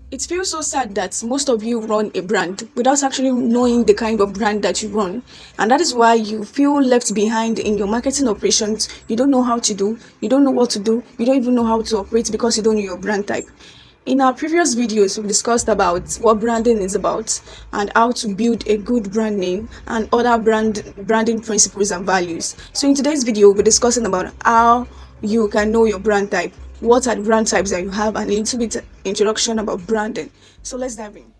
It feels so sad that most of you run a brand without actually knowing the kind of brand that you run. And that is why you feel left behind in your marketing operations. You don't know how to do, you don't know what to do, you don't even know how to operate because you don't know your brand type. In our previous videos, we discussed about what branding is about and how to build a good brand name and other branding principles and values. So in today's video, we'll be discussing about how you can know your brand type, what are the brand types that you have, and a little bit introduction about branding. So let's dive in.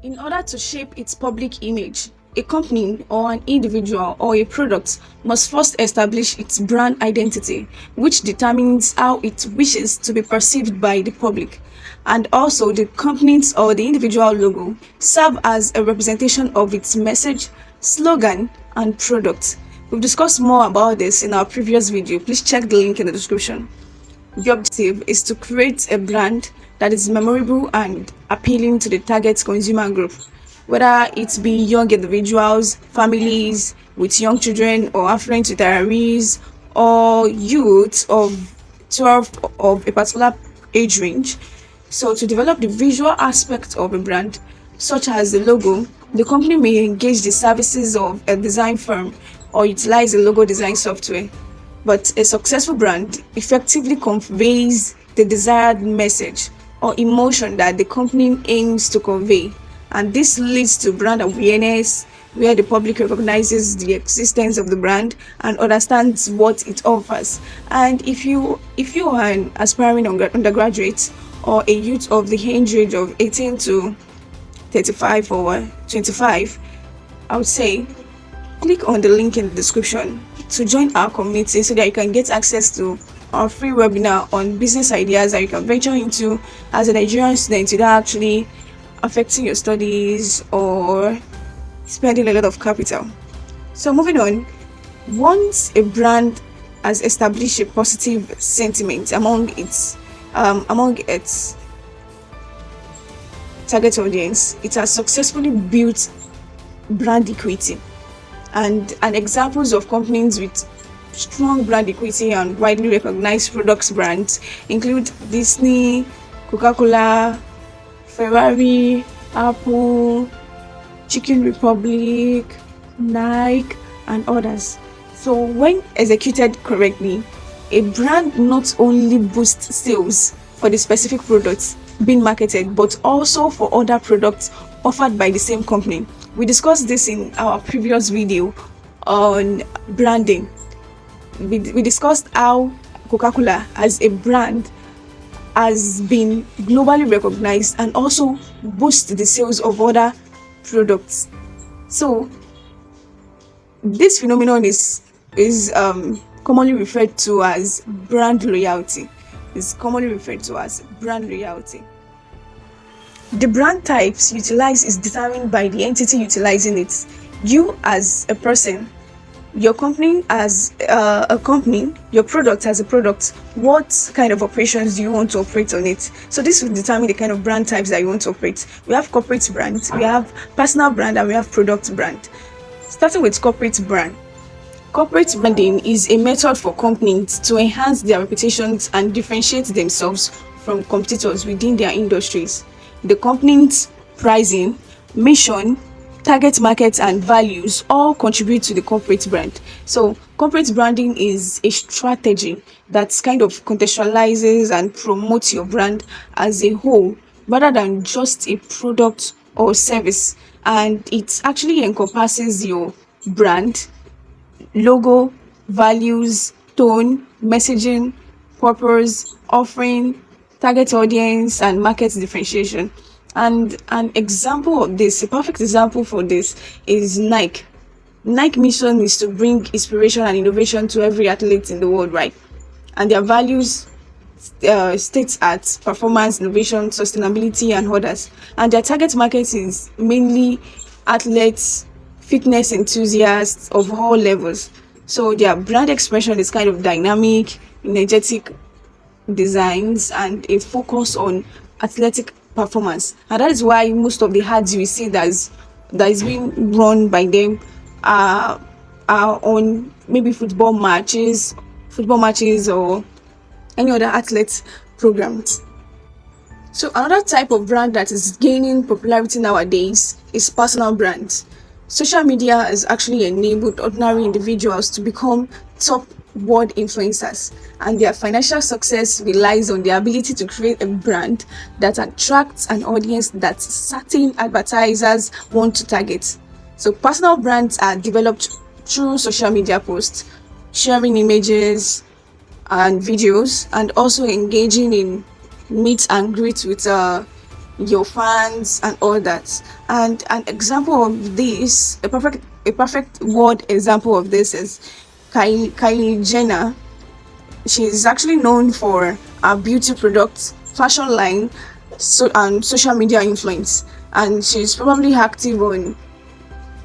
In order to shape its public image, a company or an individual or a product must first establish its brand identity, which determines how it wishes to be perceived by the public. And also, the company's or the individual logo serve as a representation of its message, slogan, and product. We've discussed more about this in our previous video. Please check the link in the description. The objective is to create a brand that is memorable and appealing to the target consumer group, whether it be young individuals, families with young children, or affluent retirees, or youth of 12 of a particular age range. So, to develop the visual aspect of a brand, such as the logo, the company may engage the services of a design firm or utilize a logo design software. But a successful brand effectively conveys the desired message or emotion that the company aims to convey. And this leads to brand awareness, where the public recognizes the existence of the brand and understands what it offers. And if you are an aspiring undergraduate or a youth of the age range of 18 to 35 or 25, I would say click on the link in the description to join our community so that you can get access to our free webinar on business ideas that you can venture into as a Nigerian student without actually affecting your studies or spending a lot of capital. So moving on, once a brand has established a positive sentiment among its target audience, it has successfully built brand equity. And examples of companies with strong brand equity and widely recognized products brands include Disney, Coca-Cola, Ferrari, Apple, Chicken Republic, Nike, and others. So when executed correctly, a brand not only boosts sales for the specific products being marketed, but also for other products offered by the same company. We discussed this in our previous video on branding. We discussed how Coca-Cola as a brand has been globally recognized and also boosts the sales of other products. So this phenomenon is commonly referred to as brand loyalty. Is commonly referred to as brand loyalty. The brand types utilized is determined by the entity utilizing it. You as a person, your company as a company, your product as a product, what kind of operations do you want to operate on it? So this will determine the kind of brand types that you want to operate. We have corporate brand, we have personal brand, and we have product brand. Starting with corporate brand. Corporate branding is a method for companies to enhance their reputations and differentiate themselves from competitors within their industries. The company's pricing, mission, target markets, and values all contribute to the corporate brand. So, corporate branding is a strategy that kind of contextualizes and promotes your brand as a whole rather than just a product or service. And it actually encompasses your brand, logo, values, tone, messaging, purpose, offering, target audience, and market differentiation. And an example of this, a perfect example for this is Nike. Nike mission is to bring inspiration and innovation to every athlete in the world, right? And their values states at performance, innovation, sustainability, and others. And their target market is mainly athletes, fitness enthusiasts of all levels. So their brand expression is kind of dynamic, energetic designs, and a focus on athletic performance. And that is why most of the ads you see that is being run by them are on maybe football matches or any other athletes programs. So another type of brand that is gaining popularity nowadays is personal brands. Social media has actually enabled ordinary individuals to become top world influencers, and their financial success relies on their ability to create a brand that attracts an audience that certain advertisers want to target. So personal brands are developed through social media posts, sharing images and videos, and also engaging in meet and greet with your fans and all that. And an example of this, a perfect word example of this is Kylie Jenner. She's actually known for her beauty products, fashion line, and social media influence. And she's probably active on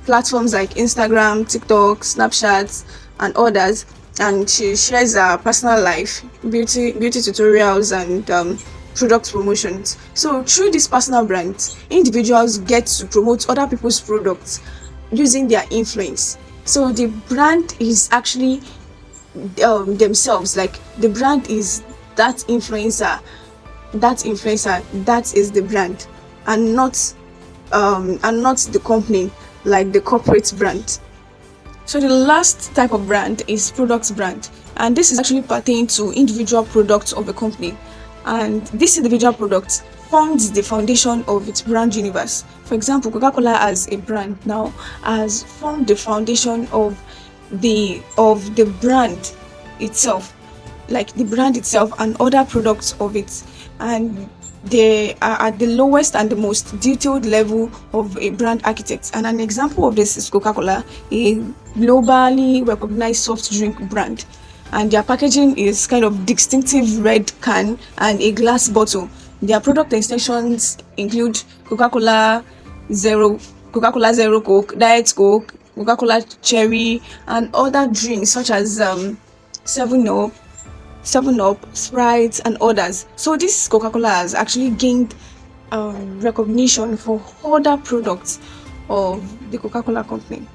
platforms like Instagram, TikTok, Snapchat, and others. And she shares her personal life, beauty tutorials, and product promotions. So through these personal brands, individuals get to promote other people's products using their influence. So the brand is actually themselves. Like the brand is that influencer, that is the brand, and not the company, like the corporate brand. So the last type of brand is product brand, and this is actually pertain to individual products of a company, and this individual product forms the foundation of its brand universe. For example, Coca-Cola as a brand now has formed the foundation of the brand itself, like the brand itself and other products of it, and they are at the lowest and the most detailed level of a brand architect. And an example of this is Coca-Cola, a globally recognized soft drink brand, and their packaging is kind of distinctive red can and a glass bottle. Their product extensions include Zero, Coca-Cola Zero Coke, Diet Coke, Coca-Cola Cherry, and other drinks such as 7 Up, 7 Up, Sprite, and others. So this Coca-Cola has actually gained recognition for other products of the Coca-Cola company.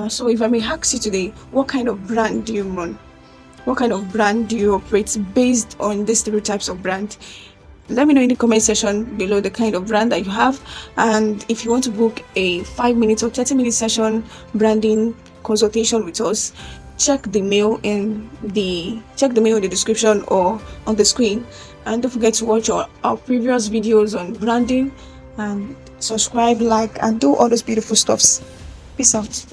So if I may ask you today, what kind of brand do you run? What kind of brand do you operate based on these three types of brand? Let me know in the comment section below the kind of brand that you have, and if you want to book a 5 minute or 30-minute session branding consultation with us, check the mail in the description or on the screen, and don't forget to watch our previous videos on branding, and subscribe, like, and do all those beautiful stuffs. Peace out.